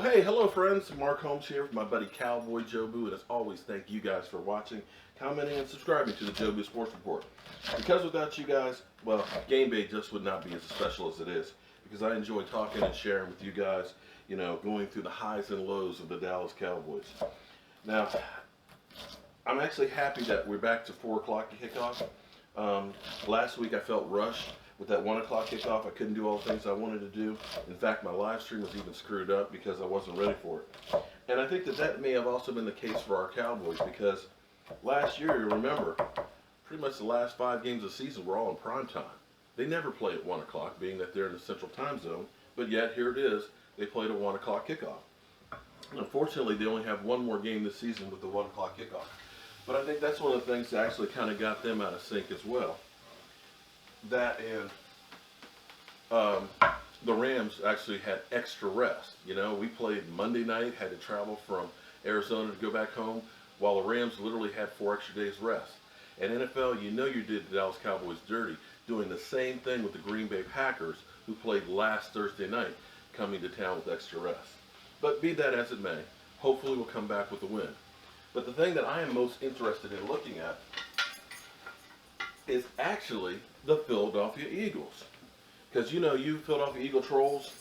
Hey, hello friends. Mark Holmes here with my buddy CowboyJobu, and as always, thank you guys for watching, commenting, and subscribing to the Jobu Sports Report. Because without you guys, well, game day just would not be as special as it is. Because I enjoy talking and sharing with you guys, going through the highs and lows of the Dallas Cowboys. Now, I'm actually happy that we're back to 4 o'clock kickoff. Last week I felt rushed with that 1 o'clock kickoff. I couldn't do all the things I wanted to do. In fact, my live stream was even screwed up because I wasn't ready for it. And I think that may have also been the case for our Cowboys because last year, you remember, pretty much the last 5 games of the season were all in prime time. They never play at 1 o'clock, being that they're in the central time zone, but yet here it is, they played a 1 o'clock kickoff. Unfortunately, they only have one more game this season with the 1 o'clock kickoff. But I think that's one of the things that actually kind of got them out of sync as well. That and the Rams actually had extra rest. We played Monday night, had to travel from Arizona to go back home, while the Rams literally had 4 extra days rest. And NFL, you did the Dallas Cowboys dirty, doing the same thing with the Green Bay Packers, who played last Thursday night, coming to town with extra rest. But be that as it may, hopefully we'll come back with a win. But the thing that I am most interested in looking at is actually the Philadelphia Eagles. Because you Philadelphia Eagle trolls,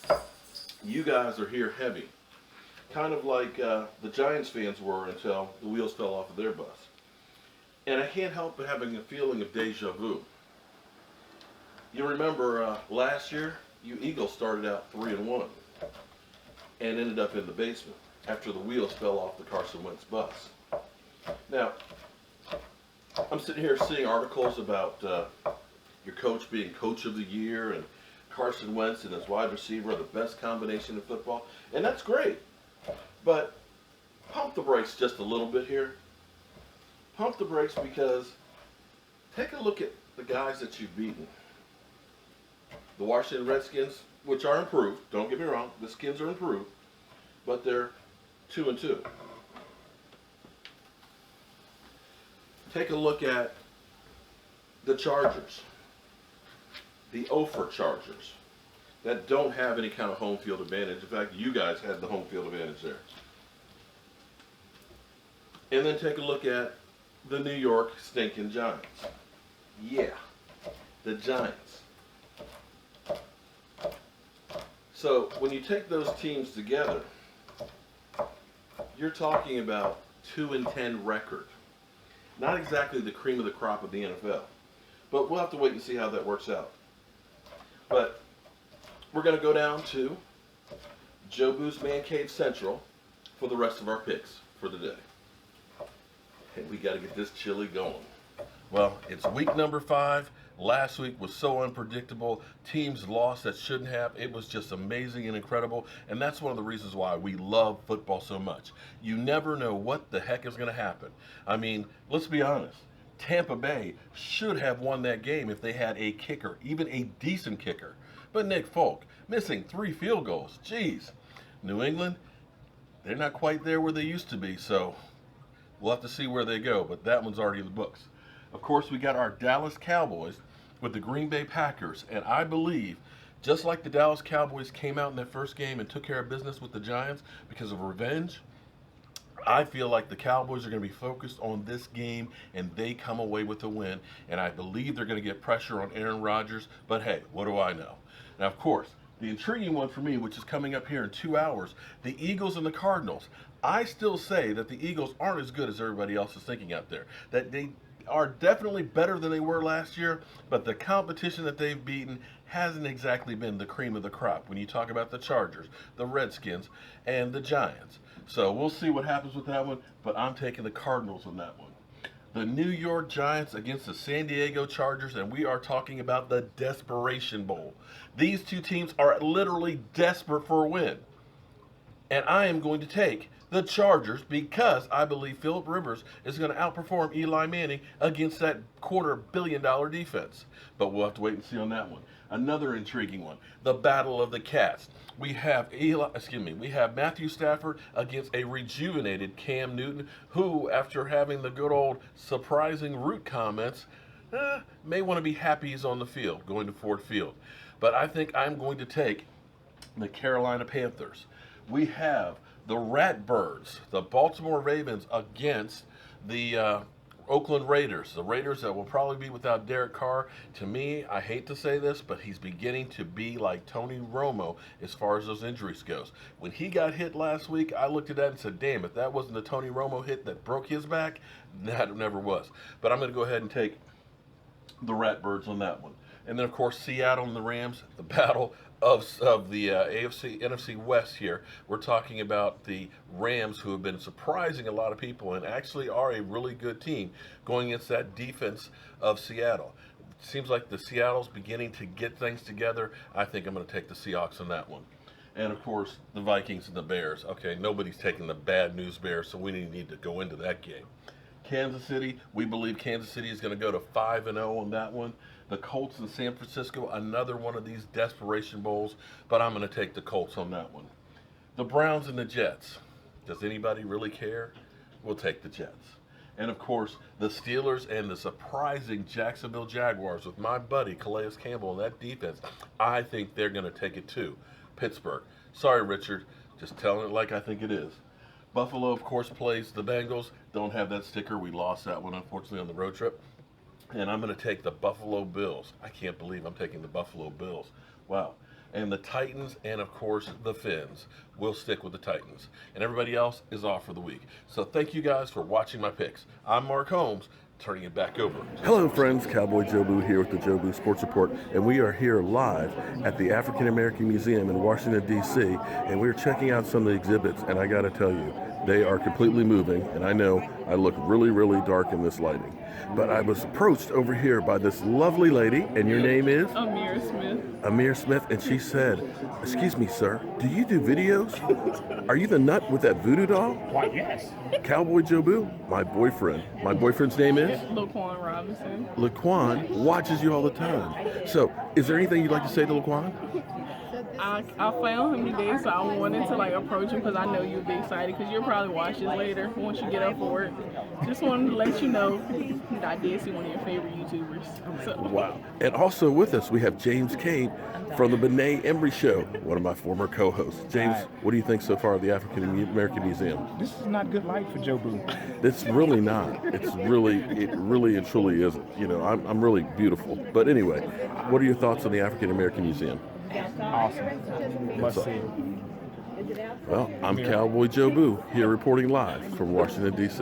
you guys are here heavy. Kind of like the Giants fans were until the wheels fell off of their bus. And I can't help but having a feeling of deja vu. You remember last year, you Eagles started out 3-1 and ended up in the basement after the wheels fell off the Carson Wentz bus. Now, I'm sitting here seeing articles about your coach being coach of the year and Carson Wentz and his wide receiver are the best combination in football. And that's great. But pump the brakes just a little bit here. Pump the brakes because take a look at the guys that you've beaten. The Washington Redskins, which are improved, don't get me wrong, the Skins are improved, but they're 2-2. Take a look at the Chargers, the Ofer Chargers, that don't have any kind of home field advantage. In fact, you guys had the home field advantage there. And then take a look at the New York stinking Giants. Yeah, the Giants. So when you take those teams together, you're talking about 2-10 record. Not exactly the cream of the crop of the NFL. But we'll have to wait and see how that works out. But we're going to go down to Jobu's Man Cave Central for the rest of our picks for the day. And we got to get this chili going. Well, it's week number 5. Last week was so unpredictable. Teams lost that shouldn't have. It was just amazing and incredible. And that's one of the reasons why we love football so much. You never know what the heck is going to happen. I mean, let's be honest. Tampa Bay should have won that game if they had a kicker, even a decent kicker. But Nick Folk, missing 3 field goals. Jeez. New England, they're not quite there where they used to be. So we'll have to see where they go. But that one's already in the books. Of course, we got our Dallas Cowboys with the Green Bay Packers. And I believe, just like the Dallas Cowboys came out in their first game and took care of business with the Giants because of revenge, I feel like the Cowboys are going to be focused on this game and they come away with a win. And I believe they're going to get pressure on Aaron Rodgers. But hey, what do I know? Now, of course, the intriguing one for me, which is coming up here in 2 hours, the Eagles and the Cardinals. I still say that the Eagles aren't as good as everybody else is thinking out there. That they are definitely better than they were last year, but the competition that they've beaten hasn't exactly been the cream of the crop when you talk about the Chargers, the Redskins, and the Giants. So we'll see what happens with that one, but I'm taking the Cardinals on that one. The New York Giants against the San Diego Chargers, and we are talking about the Desperation Bowl. These two teams are literally desperate for a win. And I am going to take the Chargers because I believe Philip Rivers is going to outperform Eli Manning against that $250 million defense. But we'll have to wait and see on that one. Another intriguing one, the Battle of the Cats. We have Matthew Stafford against a rejuvenated Cam Newton, who, after having the good old surprising root comments, may want to be happy he's on the field, going to Ford Field. But I think I'm going to take the Carolina Panthers we have the Ratbirds, the Baltimore Ravens against the Oakland Raiders. The Raiders that will probably be without Derek Carr. To me, I hate to say this, but he's beginning to be like Tony Romo as far as those injuries goes. When he got hit last week, I looked at that and said, damn, if that wasn't the Tony Romo hit that broke his back, that never was. But I'm going to go ahead and take the Ratbirds on that one. And then, of course, Seattle and the Rams, the battle of the NFC West here. We're talking about the Rams, who have been surprising a lot of people and actually are a really good team going against that defense of Seattle. It seems like the Seattle's beginning to get things together. I think I'm going to take the Seahawks on that one. And, of course, the Vikings and the Bears. Okay, nobody's taking the bad news Bears, so we need to go into that game. Kansas City, we believe Kansas City is going to go to 5-0 on that one. The Colts in San Francisco, another one of these desperation bowls, but I'm going to take the Colts on that one. The Browns and the Jets. Does anybody really care? We'll take the Jets. And, of course, the Steelers and the surprising Jacksonville Jaguars with my buddy Calais Campbell and that defense. I think they're going to take it to Pittsburgh. Sorry, Richard. Just telling it like I think it is. Buffalo, of course, plays the Bengals. Don't have that sticker. We lost that one, unfortunately, on the road trip. And I'm going to take the Buffalo Bills. I can't believe I'm taking the Buffalo Bills. Wow. And the Titans and, of course, the Finns. We'll stick with the Titans. And everybody else is off for the week. So thank you guys for watching my picks. I'm Mark Holmes, turning it back over. Hello friends, CowboyJobu here with the Jobu Sports Report, and we are here live at the African American Museum in Washington, D.C., and we're checking out some of the exhibits, and I gotta tell you, they are completely moving, and I know I look really, really dark in this lighting. But I was approached over here by this lovely lady, and your name is? Amir Smith. Amir Smith, and she said, excuse me, sir, do you do videos? Are you the nut with that voodoo doll? Why, yes. CowboyJobu, my boyfriend. My boyfriend's name is? Laquan Robinson. Laquan watches you all the time. So, is there anything you'd like to say to Laquan? I found him today, so I wanted to approach him because I know you'll be excited because you'll probably watch this later once you get up for work. Just wanted to let you know that I did see one of your favorite YouTubers. So. Wow. And also with us, we have James Kane from the Benet Embry Show, one of my former co-hosts. James, what do you think so far of the African American Museum? This is not good light for Jobu. It's really not. It really and truly isn't. You know, I'm really beautiful. But anyway, what are your thoughts on the African American Museum? Awesome. Must see. Well, I'm CowboyJobu here reporting live from Washington, D.C.